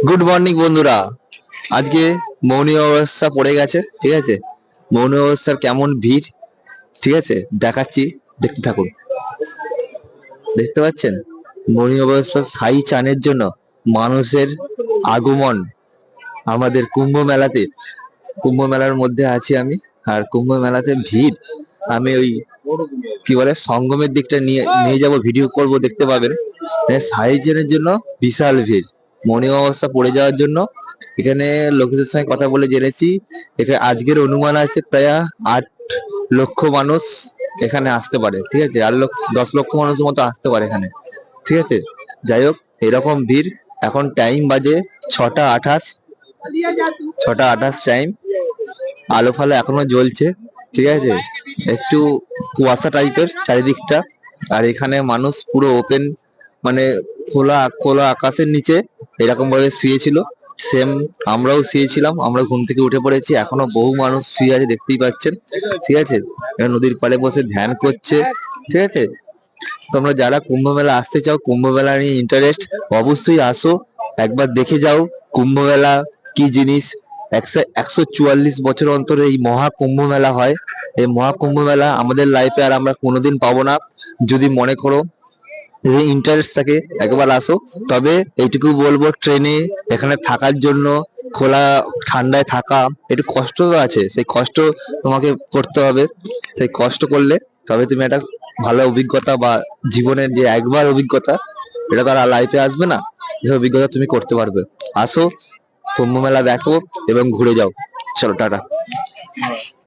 Good morning বন্ধুরা। আজকে মৌনী অমাবস্যা পড়ে গেছে, ঠিক আছে। মৌনী অমাবস্যার কেমন ভিড়, ঠিক আছে, দেখাচ্ছি, দেখতে থাকুন। দেখতে পাচ্ছেন মৌনী অমাবস্যার শাহী চানের জন্য মানুষের আগমন আমাদের কুম্ভ মেলাতে। কুম্ভ মেলার মধ্যে আছি আমি, আর কুম্ভ মেলাতে ভিড়। আমি ওই কি বলে সঙ্গমের দিকটা নিয়ে নিয়ে যাব, ভিডিও করব, দেখতে পাবেন। শাহী চানের জন্য বিশাল ভিড়। মৌনী অমাবস্যা পড়ে যাওয়ার জন্য এখানে লোকেদের সঙ্গে কথা বলে জেনেছি, এখানে আজকের অনুমান আছে প্রায় 8 লক্ষ মানুষ এখানে আসতে পারে, ঠিক আছে। 10 লক্ষ মানুষের মতো আসতে পারে এখানে, ঠিক আছে। যাই হোক, এরকম ভিড়। এখন টাইম বাজে 6টা 28, 6টা 28 টাইম। আলো ফালো এখনো জ্বলছে, ঠিক আছে। একটু কুয়াশা টাইপের চারিদিকটা। আর এখানে মানুষ পুরো ওপেন, মানে খোলা খোলা আকাশের নিচে এরকম ভাবে শুয়েছিল। সেম আমরাও শুয়েছিলাম, আমরা ঘুম থেকে উঠে পড়েছি, এখনো বহু মানুষ শুয়ে আছে, দেখতেই পাচ্ছেন, ঠিক আছে। এরা নদীর পাড়ে বসে ধ্যান করছে, ঠিক আছে। তোমরা যারা কুম্ভ মেলা আসতে চাও, কুম্ভ মেলা নিয়ে ইন্টারেস্ট, অবশ্যই আসো, একবার দেখে যাও কুম্ভ মেলা কি জিনিস। 144 বছর অন্তর এই মহা কুম্ভ মেলা হয়। এই মহা কুম্ভ মেলা আমাদের লাইফে আর আমরা কোনোদিন পাবো না। যদি মনে করো যদি ইন্টারেস্ট থাকে, একবার আসো। তবে এইটুকু বলবো, ট্রেনে এখানে থাকার জন্য, খোলা ঠান্ডায় থাকা একটু কষ্ট তো আছে, সেই কষ্ট তোমাকে করতে হবে। সেই কষ্ট করলে তবে তুমি একটা ভালো অভিজ্ঞতা, বা জীবনের যে একবার অভিজ্ঞতা, এটা তো আর লাইফে আসবে না, সেই অভিজ্ঞতা তুমি করতে পারবে। আসো, কুম্ভ মেলা দেখো এবং ঘুরে যাও। চলো, টাটা।